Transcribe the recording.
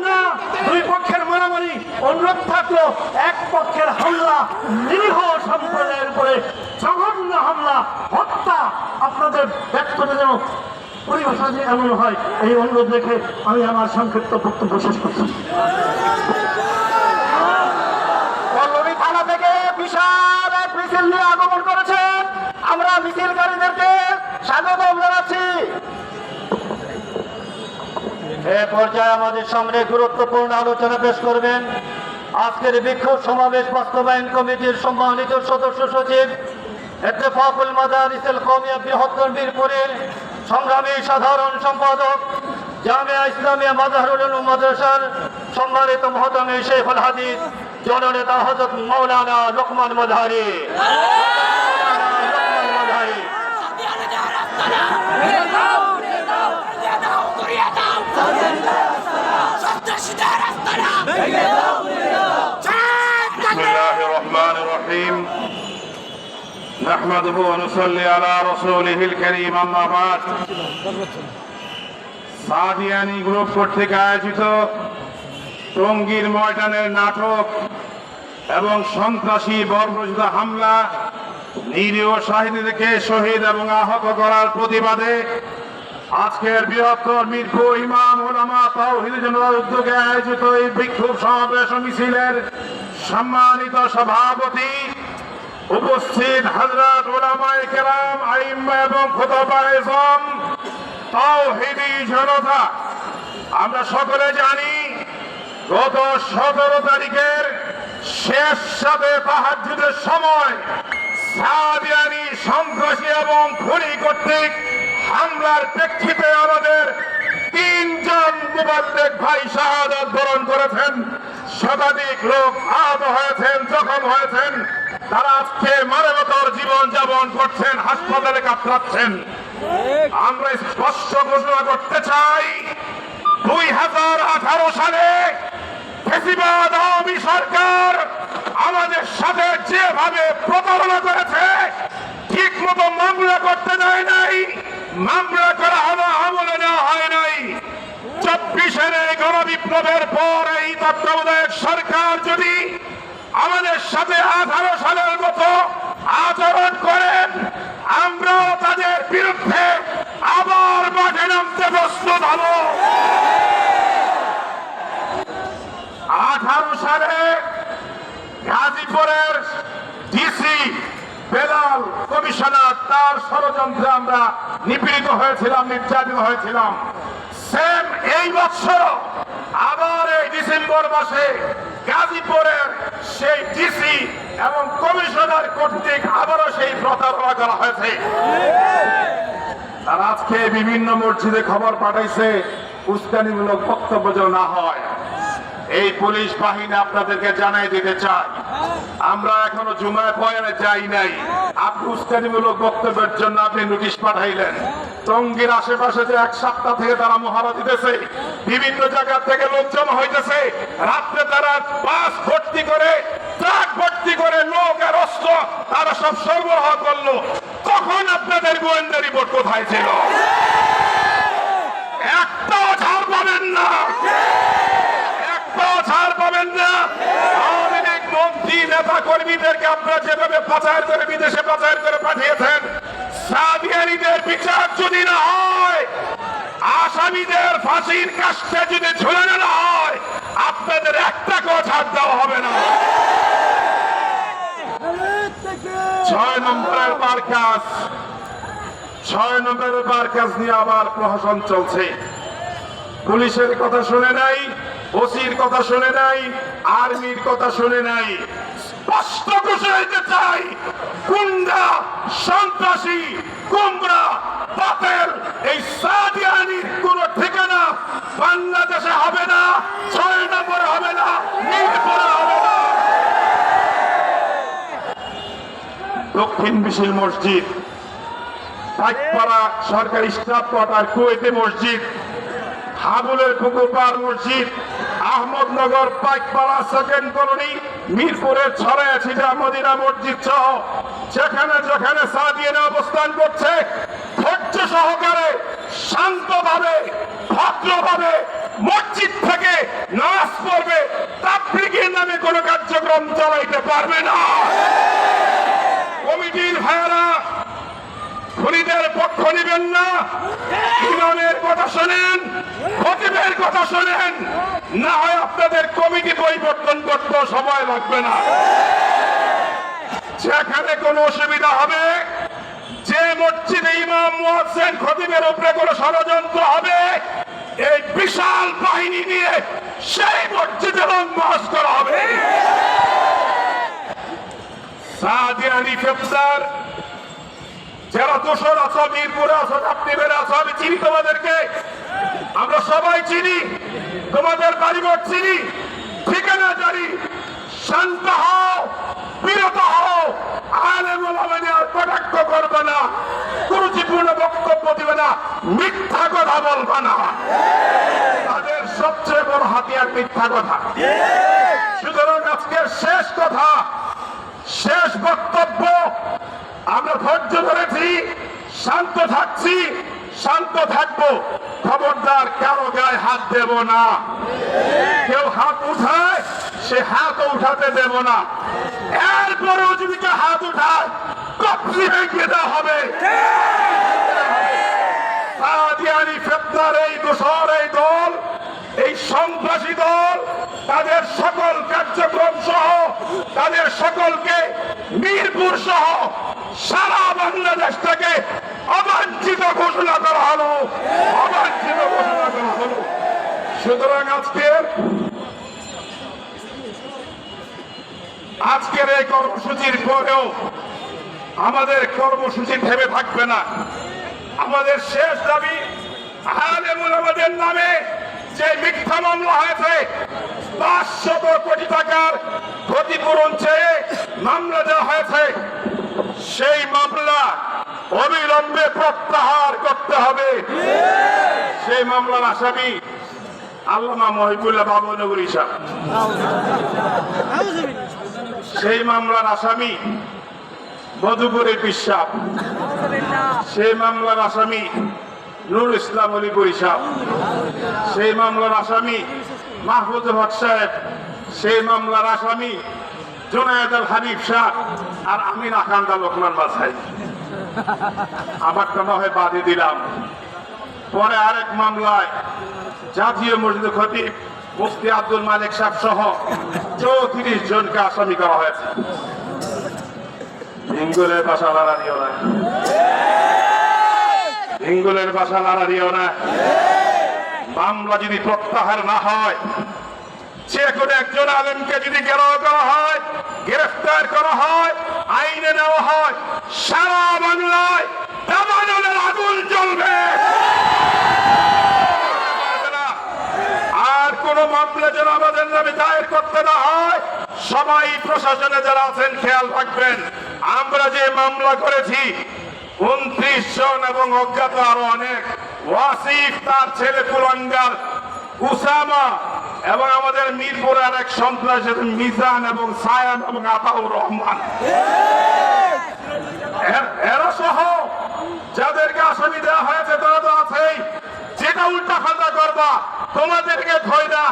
না। দুই পক্ষের মারামারি অনুরোধ থাকলো, এক পক্ষের হামলা নিরীহ সম্প্রদায়ের উপরে জঘন্য হামলা, হত্যা আপনাদের ব্যক্তটা যেন পরিভাষা যে এমন হয়, এই অনুরোধ রেখে আমি আমার সংক্ষিপ্ত বক্তব্য শেষ করছি। পল্লবী থানা থেকে বিশাল এক মিছিল নিয়ে আগমন করেছে, আমরা মিছিলকারীদেরকে স্বাগত জানাচ্ছি। এ পর্যায়ে আমাদের সামনে গুরুত্বপূর্ণ আলোচনা পেশ করবেন আজকের বিক্ষোভ সমাবেশ বাস্তবায়ন কমিটির সম্মানিত সদস্য সচিব ইত্তেফাকুল মাদারিসুল কওমিয়া বৃহত্তর মিরপুরের সংগ্রামী সাধারণ সম্পাদক জামিয়া ইসলামিয়া মাজাহিরুল উলুম মাদ্রাসার সম্মানিত মহতামি শেখুল হাদিস জননেতা হযরত মাওলানা লোকমান মাযহারি। বিসমিল্লাহির রহমানির রহিম। নাহমাদুহু ওয়া নুসাল্লি আলা রাসূলিহিল কারীম, আম্মা বাদ। সাদিয়ানি গ্রুপ কর্তৃক আয়োজিত টঙ্গীর ময়দানের নাটক এবং সন্ত্রাসী বর্বরচিত হামলা, নিরীহ শাহীদদেরকে শহীদ এবং আহত করার প্রতিবাদে আজকের বৃহত্তর মিরপুর ইমাম উলামা তাওহীদ জনতার উদ্যোগে আয়োজিত এই বিক্ষোভ সমাবেশ ও মিছিলের সম্মানিত সভাপতি, উপস্থিত হযরত উলামায়ে কেরাম, আইম্মা এবং খুতবায়ে আযম, তাওহীদি জনতা, আমরা সকলে জানি গত 17 তারিখের শেষ সাথে তাহাজ্জুদের সময় সাদিয়ানি সন্ত্রাসী এবং খুনি কর্তৃক হামলার প্রেক্ষিতে আমাদের 3 জন মুবাল্লিগ ভাই শাহাদাত বরণ করেছেন, শতাধিক লোক আহত হয়েছেন, জখম হয়েছেন। তারা আজকে মানবতার জীবন যাপন করছেন, হাসপাতালে কাতরাচ্ছেন। আমরা স্পষ্ট ঘোষণা করতে চাই, 2018 সালে ফ্যাসিবাদ আওয়ামী সরকার আমাদের সাথে যেভাবে প্রতারণা করেছে, ঠিক মতো মামলা করতে দেয় নাই, মামলা করা আমলে নেওয়া হয় নাই। 24-এর এই গণবিপ্লবের পর এই তত্ত্বাবধায়ক সরকার যদি আমাদের সাথে 18 সালের মতো আচরণ করেন, আমরা তাদের বিরুদ্ধে আবার মাঠে নামতে প্রস্তুত হব। 18 সালে গাজীপুরের ডিসি বেলাল কমিশনার, তার ষড়যন্ত্রে আমরা নিপীড়িত হয়েছিলাম, নির্যাতিত হয়েছিলাম। সেম এই বছর আবার এই ডিসেম্বর মাসে গাজীপুরের সেই ডিসি এবং কমিশনার কর্তৃক আবারও সেই প্রতারণা করা হয়েছে। তারা আজকে বিভিন্ন মসজিদে খবর পাঠাইছে উস্কানিমূলক বক্তব্য যেন না হয়। এই পুলিশ বাহিনী আপনাদেরকে জানাই দিতে চাই, আমরা এখনো জুমায় বয়ানে যাই নাই। আপনি উস্কানিমূলক বক্তব্যের জন্য আপনি নোটিশ পাঠাইলেন। টঙ্গীর আশেপাশে যে 1 সপ্তাহ থেকে তারা মহড়া দিতেছে, বিভিন্ন জায়গা থেকে লোক জমা হইতেছে, রাত্রে তারা বাস ভর্তি করে, ট্রাক ভর্তি করে লোক আর অস্ত্র তারা সব সরবরাহ করলো। তখন আপনাদের গোয়েন্দা রিপোর্ট কোথায় ছিল? একটাও ছাড় পাবেন না, ছাড় পাবেন না। আওয়ামী লীগ মন্ত্রী নেতা কর্মীদেরকে আপনারা যেভাবে পাচার করে বিদেশে পাচার করে পাঠিয়েছেন, সাদিয়ানীদের বিচার যদি না হয়, আসামিদের ফাঁসির কাস্টে যদি ঝুলানো না হয়, আপনাদের একটাকেও ছাড় দেওয়া হবে না। 6 নম্বরের বারকাজ নিয়ে আবার প্রহসন চলছে। পুলিশের কথা শুনে নাই, ওসির কথা শুনে নাই, আর্মির কথা শুনে নাই। স্পষ্ট ঘোষণা দিতে চাই, গুন্ডা, সন্ত্রাসী, গুমরা, বাতিল এই সাদিয়ানির কোন ঠিকানা বাংলাদেশে হবে না, 6 নম্বরে হবে না, মিরপুরে হবে না। দক্ষিণ বিশাল মসজিদ, পাইকপাড়া সরকারি স্টাফ কোয়ার্টার, কুয়েতে মসজিদ, হাবুলের পুকুরপাড় মসজিদ, আহমদনগর পাইকপাড়া সেকেন্ড কলোনি, মিরপুরের ছড়াছিটা মদিনা মসজিদ সহ যেখানে যেখানে সাদিয়ানি অবস্থান করছে, ধৈর্য সহকারে শান্তভাবে ভদ্রভাবে মসজিদ থেকে কার্যক্রম চালাইতে পারবে না। কমিটির ভাইয়েরা খুনিদের পক্ষ নেবেন না, ইমামের কথা শোনেন, খতিবের কথা শোনেন, না হয় আপনাদের কমিটি পরিবর্তন করতে সময় লাগবে না। যেখানে কোনো অসুবিধা হবে, যে মসজিদে ইমাম মুয়াজ্জিন খতিবের উপরে কোনো ষড়যন্ত্র হবে, এই বিশাল বাহিনী নিয়ে সেই মসজিদে লংমার্চ করা হবে। সাদিয়ানি ফেফসার যারা দোষর আছো, মিরপুরে আছো, চাপটিবের আছো, আমি চিনি তোমাদেরকে, আমরা সবাই চিনি, তোমাদের বাড়িঘর চিনি, ঠিকানা জানি। শান্ত হও, বিরত হও, আলেম ওলামাকে আর কটাক্ষ করবে না, কুরুচিপূর্ণ বক্তব্য দিবে না, মিথ্যা কথা বলবে না। তাদের সবচেয়ে বড় হাতিয়ার মিথ্যা কথা। সুতরাং আজকের শেষ কথা, শেষ বক্তব্য, আমরা ধৈর্য ধরেছি, শান্ত থাকছি, শান্ত থাকবো। খবরদার কারো গায়ে হাত দেব না। কেউ হাত উঠায়, সে হাত উঠাতে দেব না। এরপরেও যদি কেউ হাত উঠায়, কবজি ভেঙে দেওয়া হবে। সাদিয়ানি ফিতনার এই দোসর, এই দল, এই সন্ত্রাসী দল, তাদের সকল কার্যক্রম সহ, তাদের সকলকে মিরপুর সহ সারা বাংলাদেশ থেকে অবাঞ্ছিত ঘোষণা করা হলো, অবাঞ্ছিত ঘোষণা করা হলো। সুতরাং আজকের এই কর্মসূচির পরেও আমাদের কর্মসূচি থেমে থাকবে না। আমাদের শেষ দাবি, আলেম ওলামাদের নামে যে মিথ্যা মামলা হয়েছে, 500 কোটি টাকার ক্ষতিপূরণ চেয়ে মামলা দেওয়া হয়েছে, সেই মামলা অবিলম্বে প্রত্যাহার করতে হবে। সেই মামলার আসামি আল্লামা মহিবুল্লাহ বাবনগরী সাহেব, সেই মামলার আসামি মধুপুরের পিসাব, সেই মামলার আসামি নুর ইসলাম অলিপুরি সাহেব, সেই মামলার আসামি মাহফুজুল হক সাহেব, সেই মামলার আসামি জুনায়েদ আল হানিফ শাহ, আর আমি আকান্দা লোকমান বাছাই। আমারটা না হয় বাদে দিলাম। পরে আরেক মামলায় জাতীয় মসজিদ খতিব মুফতি আব্দুল মালিক সাহেব সহ 34 জনকে আসামি করা হয়েছে। হিঙ্গুলের বাসা লাড়া দিও না, হিঙ্গুলের বাসা লাড়া দিও না। মামলা যদি প্রত্যাহার না হয়, যে কোনো একজন আলেমকে যদি ঘেরাও করা হয়, গ্রেফতার করা হয়, আইনে নেওয়া হয়, সারা বাংলায় দাবানলের আগুন জ্বলবে। আর কোন মামলা যেন আমাদের নামে দায়ের করতে না হয়, সবাই প্রশাসনে যারা আছেন খেয়াল রাখবেন। আমরা যে মামলা করেছি 29 জন এবং অজ্ঞাত আরো অনেক, ওয়াসিফ, তার ছেলে কুলাঙ্গার উসামা, এবং আমাদের মিরপুরের এক সন্ত্রাসী মিজান এবং সায়ান এবং আতাউর রহমান, এরা সহ যাদেরকে আসামি দেওয়া হয়েছে তারা তো আছেই। যেটা উল্টা ফাল্টা করবা, তোমাদেরকে ধরে না